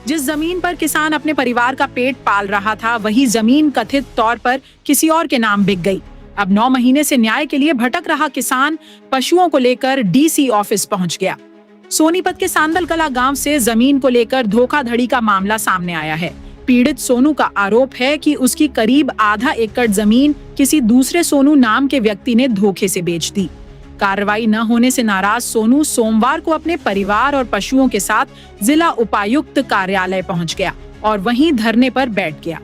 जिस जमीन पर किसान अपने परिवार का पेट पाल रहा था, वही जमीन कथित तौर पर किसी और के नाम बिक गई। अब 9 महीने से न्याय के लिए भटक रहा किसान पशुओं को लेकर डीसी ऑफिस पहुंच गया। सोनीपत के सांदल कला गांव से जमीन को लेकर धोखाधड़ी का मामला सामने आया है। पीड़ित सोनू का आरोप है कि उसकी करीब आधा एकड़ जमीन किसी दूसरे सोनू नाम के व्यक्ति ने धोखे से बेच दी। कार्रवाई न होने से नाराज सोनू सोमवार को अपने परिवार और पशुओं के साथ जिला उपायुक्त कार्यालय पहुंच गया और वहीं धरने पर बैठ गया।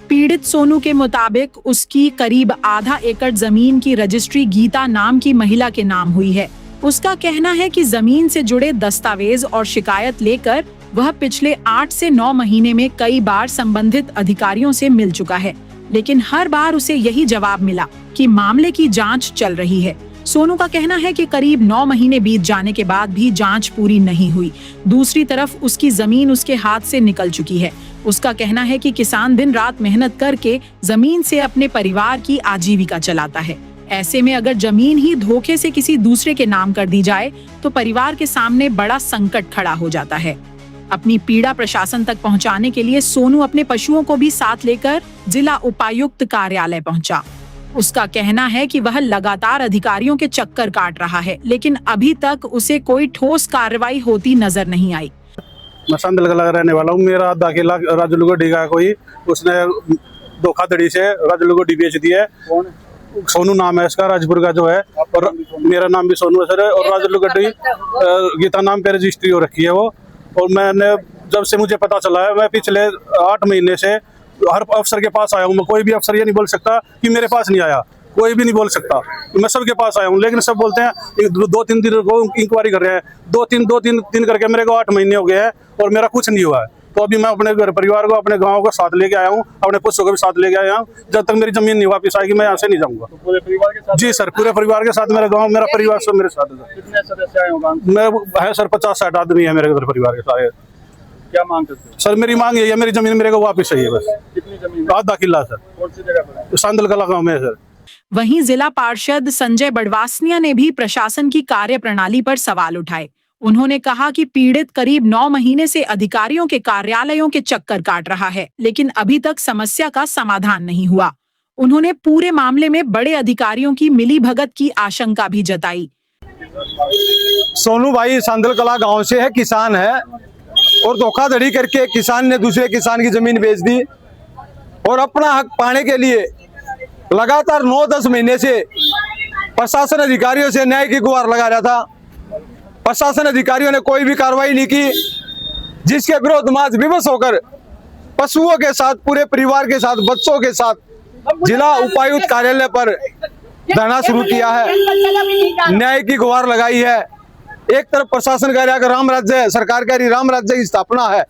पीड़ित सोनू के मुताबिक उसकी करीब आधा एकड़ जमीन की रजिस्ट्री गीता नाम की महिला के नाम हुई है। उसका कहना है कि जमीन से जुड़े दस्तावेज और शिकायत लेकर वह पिछले 8 से 9 महीने में कई बार संबंधित अधिकारियों से मिल चुका है, लेकिन हर बार उसे यही जवाब मिला कि मामले की जांच चल रही है। सोनू का कहना है कि करीब 9 महीने बीत जाने के बाद भी जांच पूरी नहीं हुई। दूसरी तरफ उसकी जमीन उसके हाथ से निकल चुकी है। उसका कहना है कि किसान दिन रात मेहनत करके जमीन से अपने परिवार की आजीविका चलाता है। ऐसे में अगर जमीन ही धोखे से किसी दूसरे के नाम कर दी जाए तो परिवार के सामने बड़ा संकट खड़ा हो जाता है। अपनी पीड़ा प्रशासन तक पहुंचाने के लिए सोनू अपने पशुओं को भी साथ लेकर जिला उपायुक्त कार्यालय पहुंचा। उसका कहना है कि वह लगातार अधिकारियों के चक्कर काट रहा है, लेकिन अभी तक उसे कोई ठोस कार्रवाई होती नजर नहीं आई। मैं सांदल का रहने वाला हूँ। मेरा आधा किला राजू को डिगा कोई, उसने धोखाधड़ी से राजू को डी बेच दी है। सोनू नाम है इसका, राजपुर का जो है, और मेरा नाम भी सोनू है सर। और राजू गड्डी गीता नाम पे रजिस्ट्री हो रखी है वो। और मैंने जब से मुझे पता चला है, मैं पिछले 8 महीने से हर अफसर के पास आया हूँ। मैं कोई भी अफसर ये नहीं बोल सकता कि मेरे पास नहीं आया, कोई भी नहीं बोल सकता। मैं सबके पास आया हूँ, लेकिन सब बोलते हैं 2-3 दिन को इंक्वायरी कर रहे हैं। 2-3 दिन करके मेरे को 8 महीने हो गए हैं और मेरा कुछ नहीं हुआ है। तो अभी मैं अपने घर परिवार को, अपने गाँव को साथ लेके आया हूँ, अपने पुस्तकों को भी साथ लेके आया हूँ। जब तक मेरी जमीन नहीं वापस आएगी मैं यहाँ से नहीं जाऊँगा। पूरे परिवार के साथ? जी सर, पूरे परिवार के साथ। मेरा गाँव, मेरा परिवार सब मेरे साथ है। कितने सदस्य आए होगा? मैं है सर 50-60 आदमी है मेरे घर परिवार के सारे। क्या मांग करते हो? सर मेरी मांग यही है, मेरी जमीन मेरे को वापस चाहिए बस। कितनी जमीन? आधा किला सर। कौन सी जगह पर है? सांदल कला गाँव में है सर। वहीं जिला पार्षद संजय बड़वासनिया ने भी प्रशासन की कार्यप्रणाली पर सवाल उठाए। उन्होंने कहा कि पीड़ित करीब 9 महीने से अधिकारियों के कार्यालयों के चक्कर काट रहा है, लेकिन अभी तक समस्या का समाधान नहीं हुआ। उन्होंने पूरे मामले में बड़े अधिकारियों की मिलीभगत की आशंका भी जताई। सोनू भाई सांदल कला गांव से है, किसान है, और धोखाधड़ी करके किसान ने दूसरे किसान की जमीन बेच दी और अपना हक पाने के लिए लगातार 9-10 महीने से प्रशासन अधिकारियों से न्याय की गुहार लगा रहा था। प्रशासन अधिकारियों ने कोई भी कार्रवाई नहीं की, जिसके विरोध में आज विवश होकर पशुओं के साथ, पूरे परिवार के साथ, बच्चों के साथ जिला उपायुक्त कार्यालय पर धरना शुरू किया है। न्याय की गुहार लगाई है। एक तरफ प्रशासन कह रहा है कि राम राज्य है, सरकार कह रही राम राज्य की स्थापना है,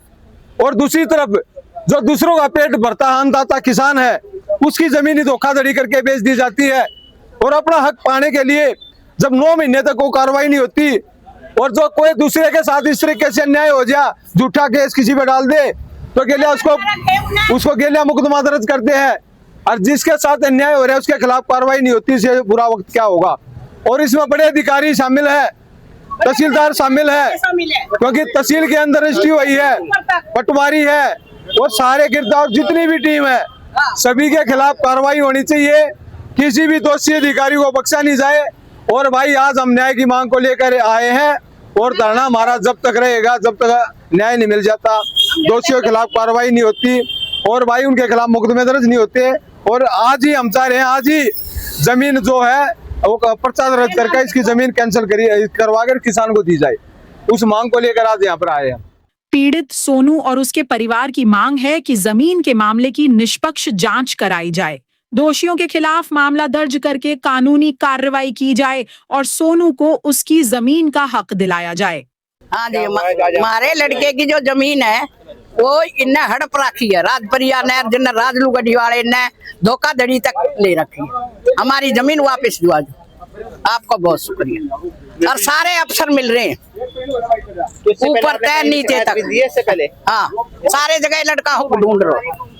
और दूसरी तरफ जो दूसरों का पेट भरता अन्नदाता किसान है, उसकी जमीन धोखाधड़ी करके बेच दी जाती है। और अपना हक पाने के लिए जब 9 महीने तक कोई कार्रवाई नहीं होती और जो कोई दूसरे के साथ इस तरीके से अन्याय हो जाए, झूठा केस किसी पे डाल दे तो गेलिया उसको गेलिया मुकदमा दर्ज करते हैं, और जिसके साथ अन्याय हो रहा है उसके खिलाफ कार्रवाई नहीं होती, इससे बुरा वक्त क्या होगा। और इसमें बड़े अधिकारी शामिल है, तहसीलदार शामिल है, क्योंकि तहसील के अंदर रजिस्ट्री हुई है, पटवारी है, और सारे गिरदार जितनी भी टीम है सभी के खिलाफ कार्रवाई होनी चाहिए। किसी भी दोषी अधिकारी को बख्शा नहीं जाए। और भाई आज हम न्याय की मांग को लेकर आए हैं और धरना हमारा जब तक रहेगा, जब तक न्याय नहीं मिल जाता, दोषियों के खिलाफ कार्रवाई नहीं होती और भाई उनके खिलाफ मुकदमे दर्ज नहीं होते। और आज ही हम चाह रहे हैं, आज ही जमीन जो है वो पर्चा दर्ज करके इसकी जमीन कैंसिल करवाकर किसान को दी जाए। उस मांग को लेकर आज यहाँ पर आए हैं। पीड़ित सोनू और उसके परिवार की मांग है कि जमीन के मामले की निष्पक्ष जांच कराई जाए, दोषियों के खिलाफ मामला दर्ज करके कानूनी कार्रवाई की जाए और सोनू को उसकी जमीन का हक दिलाया जाए। हाँ जी, हमारे लड़के की जो जमीन है वो इन्हें हड़प रखी है, राजपरिया ने, जिन्हें राजलू गढ़ी वाले ने धोखाधड़ी तक ले रखी है। हमारी जमीन वापस दिवा दो। आपका बहुत शुक्रिया। और सारे अफसर मिल रहे हैं, ऊपर तय नीचे तक। हाँ, सारे जगह लड़का ढूंढ रहे।